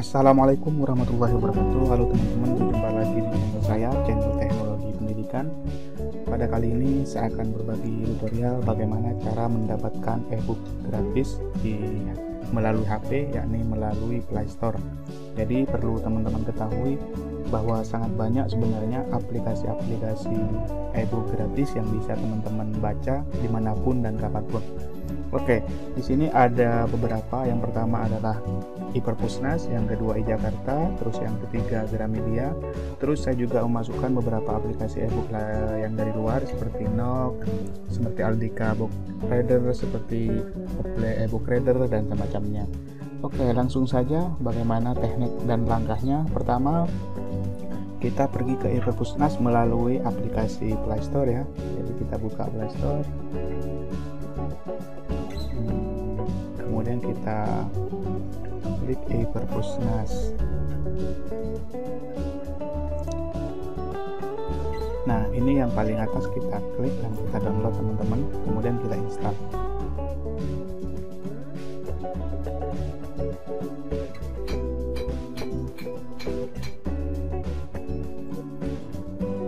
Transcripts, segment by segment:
Assalamualaikum warahmatullahi wabarakatuh. Halo teman-teman, berjumpa lagi di channel saya, channel Teknologi Pendidikan. Pada kali ini saya akan berbagi tutorial bagaimana cara mendapatkan ebook gratis melalui HP, yakni melalui Play Store. Jadi perlu teman-teman ketahui bahwa sangat banyak sebenarnya aplikasi-aplikasi ebook gratis yang bisa teman-teman baca dimanapun dan kapanpun. Oke, di sini ada beberapa. Yang pertama adalah iPerpusnas, yang kedua iJakarta, terus yang ketiga Gramedia. Terus saya juga memasukkan beberapa aplikasi ebook yang dari luar seperti Nook, seperti Aldika Book Reader, seperti Play Ebook Reader dan semacamnya. Oke, langsung saja bagaimana teknik dan langkahnya. Pertama, kita pergi ke iPerpusnas melalui aplikasi Play Store ya. Jadi kita buka Play Store. Kemudian kita klik iPerpusnas. Nah, ini yang paling atas kita klik dan kita download teman-teman, kemudian kita install.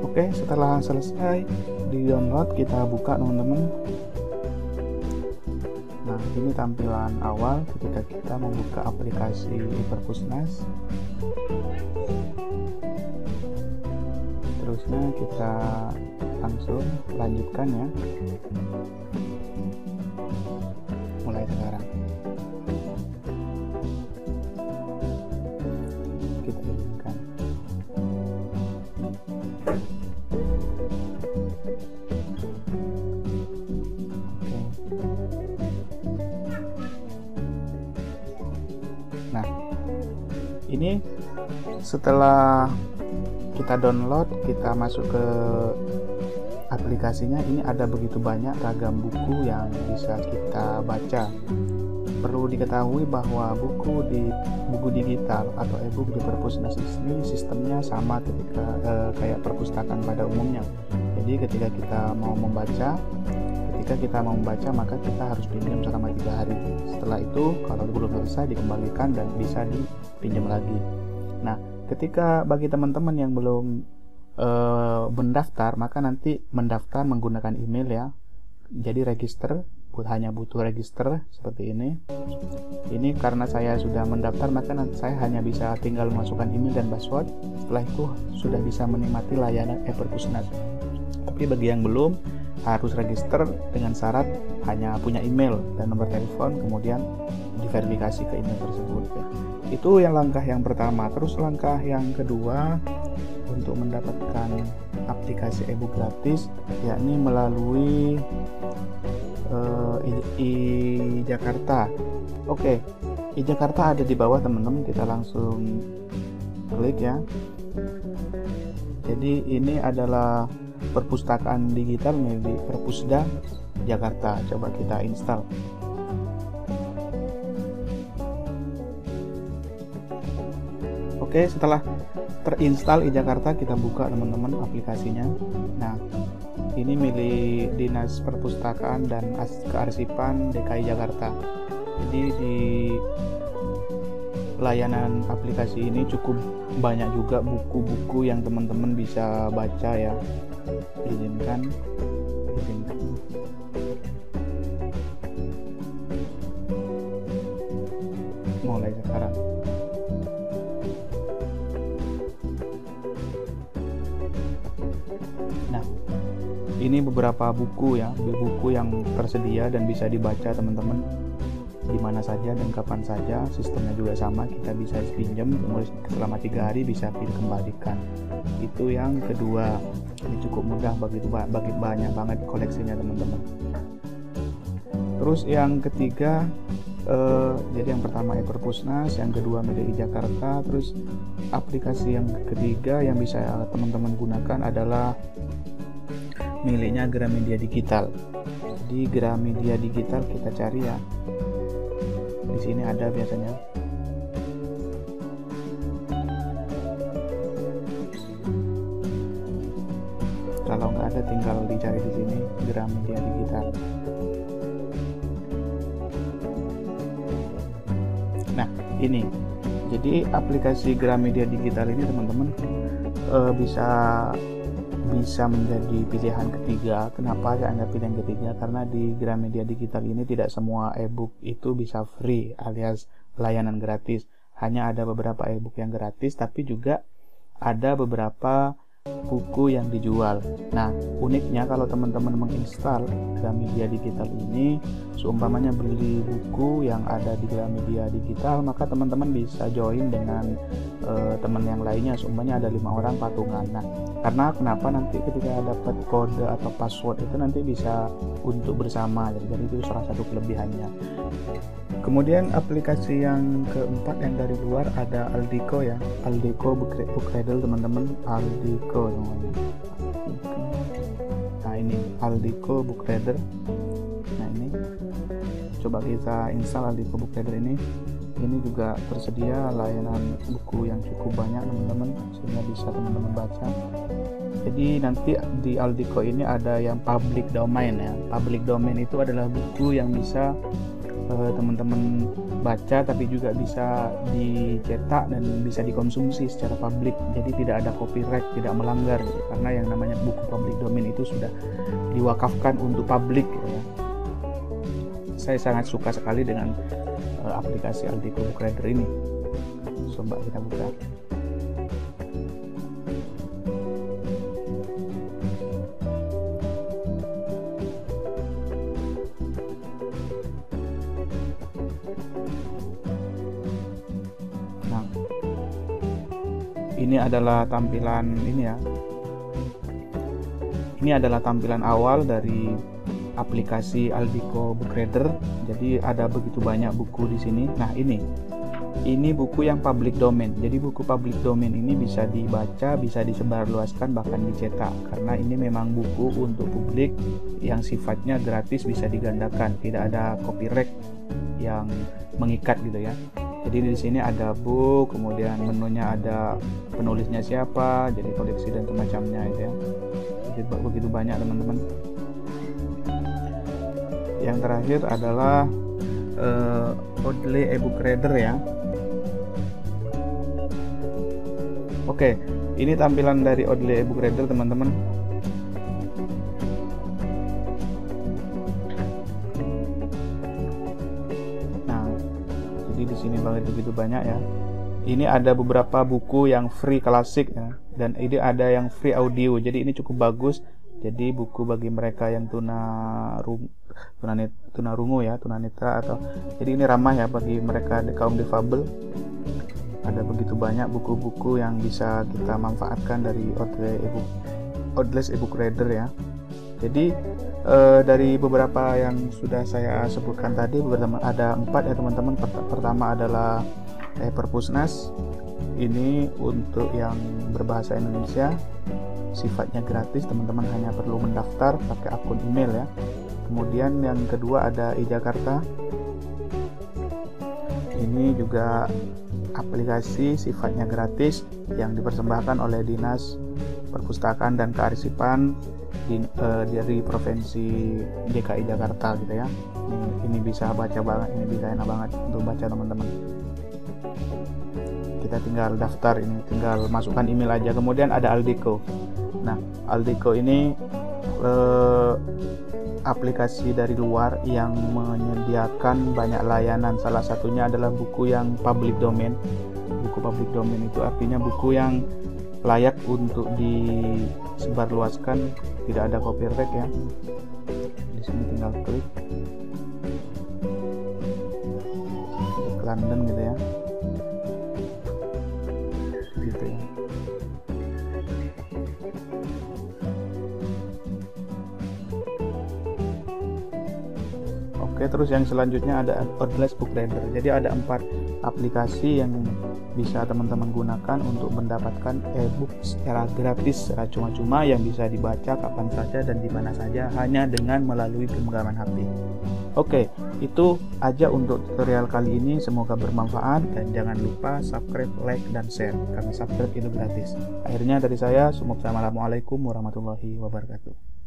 Oke, setelah selesai di download, kita buka teman-teman. Nah, ini tampilan awal ketika kita membuka aplikasi iPerpusnas. Terusnya kita langsung lanjutkan ya. Mulai sekarang. Kita lanjutkan. Nah, ini setelah kita download, kita masuk ke aplikasinya. Ini ada begitu banyak ragam buku yang bisa kita baca. Perlu diketahui bahwa buku digital atau ebook di Perpusnas ini sistemnya sama ketika kayak perpustakaan pada umumnya. Jadi ketika kita mau membaca maka kita harus pinjam selama 3 hari. Setelah itu kalau belum selesai dikembalikan dan bisa dipinjam lagi. Nah, ketika bagi teman-teman yang belum mendaftar, maka nanti mendaftar menggunakan email ya. Jadi register, hanya butuh register seperti ini. Ini karena saya sudah mendaftar, maka nanti saya hanya bisa tinggal masukkan email dan password. Setelah itu sudah bisa menikmati layanan iPerpusnas. Tapi bagi yang belum, harus register dengan syarat hanya punya email dan nomor telepon, kemudian diverifikasi ke email tersebut ya. Itu yang langkah yang pertama. Terus langkah yang kedua untuk mendapatkan aplikasi ebook gratis, yakni melalui iJakarta. Oke, iJakarta ada di bawah teman-teman, kita langsung klik ya. Jadi ini adalah perpustakaan digital milik Perpusda Jakarta. Coba kita install. Oke, setelah terinstall iJakarta, kita buka teman-teman aplikasinya. Nah, ini milik Dinas Perpustakaan dan Kearsipan DKI Jakarta. Jadi di layanan aplikasi ini cukup banyak juga buku-buku yang teman-teman bisa baca ya. Izinkan. Mulai sekarang. Nah, ini beberapa buku ya, buku yang tersedia dan bisa dibaca teman-teman di mana saja dan kapan saja. Sistemnya juga sama, kita bisa pinjam, kemudian selama 3 hari bisa dikembalikan. Itu yang kedua. Ini cukup mudah, bagi banyak banget koleksinya teman-teman. Terus yang ketiga, jadi yang pertama iPerpusnas, yang kedua milik iJakarta. Terus aplikasi yang ketiga yang bisa teman-teman gunakan adalah miliknya Gramedia Digital. Jadi Gramedia Digital kita cari ya. Di sini ada biasanya. Kalau nggak ada, tinggal dicari di sini Gramedia Digital. Nah, ini Jadi aplikasi Gramedia Digital ini teman-teman bisa menjadi pilihan ketiga. Kenapa saya anggap pilihan ketiga? Karena di Gramedia Digital ini tidak semua ebook itu bisa free alias layanan gratis. Hanya ada beberapa ebook yang gratis, tapi juga ada beberapa buku yang dijual. Nah, uniknya kalau teman-teman menginstal Gramedia Digital ini, seumpamanya beli buku yang ada di Gramedia Digital, maka teman-teman bisa join dengan teman yang lainnya. Seumpamanya ada 5 orang patungan. Nah, karena kenapa nanti ketika dapat kode atau password itu nanti bisa untuk bersama. Jadi itu salah satu kelebihannya. Kemudian aplikasi yang keempat yang dari luar ada Aldico ya, Aldico Book Reader teman-teman, Aldico namanya. Nah ini Aldico Book Reader. Nah ini coba kita install Aldico Book Reader ini. Ini juga tersedia layanan buku yang cukup banyak teman-teman, sehingga bisa teman-teman baca. Jadi nanti di Aldico ini ada yang public domain ya. Public domain itu adalah buku yang bisa teman-teman baca, tapi juga bisa dicetak dan bisa dikonsumsi secara publik. Jadi tidak ada copyright, tidak melanggar gitu. Karena yang namanya buku public domain itu sudah diwakafkan untuk publik gitu ya. Saya sangat suka sekali dengan aplikasi Aldico Book Reader ini. Coba kita buka. Nah, ini adalah tampilan ini ya. Ini adalah tampilan awal dari aplikasi Aldico Book Reader. Jadi ada begitu banyak buku di sini. Nah, ini buku yang public domain. Jadi buku public domain ini bisa dibaca, bisa disebarluaskan, bahkan dicetak. Karena ini memang buku untuk publik yang sifatnya gratis, bisa digandakan, tidak ada copyright yang mengikat gitu ya. Jadi di sini ada book, kemudian menunya ada penulisnya siapa, jadi koleksi dan semacamnya itu ya. Jadi begitu banyak teman-teman. Yang terakhir adalah Oddly ebook reader ya. Oke, ini tampilan dari Oddly ebook reader teman-teman. Nah, jadi di sini begitu banyak ya. Ini ada beberapa buku yang free klasik ya, dan ini ada yang free audio. Jadi ini cukup bagus. Jadi buku bagi mereka yang tunarungu ya, tunanetra atau jadi ini ramah ya bagi mereka kaum difabel. Ada begitu banyak buku-buku yang bisa kita manfaatkan dari Oddly ebook reader ya. Jadi dari beberapa yang sudah saya sebutkan tadi, ada 4 ya teman-teman. Pertama adalah Perpusnas. Ini untuk yang berbahasa Indonesia, sifatnya gratis, teman-teman hanya perlu mendaftar pakai akun email ya. Kemudian yang kedua ada iJakarta. Ini juga aplikasi sifatnya gratis yang dipersembahkan oleh Dinas Perpustakaan dan Kearsipan dari Provinsi DKI Jakarta gitu ya. Ini bisa baca banget, ini bisa enak banget untuk baca teman-teman. Kita tinggal daftar, ini tinggal masukkan email aja. Kemudian ada Aldico. Nah, Aldico ini aplikasi dari luar yang menyediakan banyak layanan. Salah satunya adalah buku yang public domain. Buku public domain itu artinya buku yang layak untuk disebarluaskan, tidak ada copyright ya. Di sini tinggal klik London gitu ya. Gitu ya. Oke, terus yang selanjutnya ada Oddly Book Reader. Jadi ada 4 aplikasi yang bisa teman-teman gunakan untuk mendapatkan e-book secara gratis, secara cuma-cuma, yang bisa dibaca kapan saja dan di mana saja hanya dengan melalui genggaman HP. Oke, itu aja untuk tutorial kali ini. Semoga bermanfaat dan jangan lupa subscribe, like, dan share karena subscribe itu gratis. Akhirnya dari saya, Assalamualaikum warahmatullahi wabarakatuh.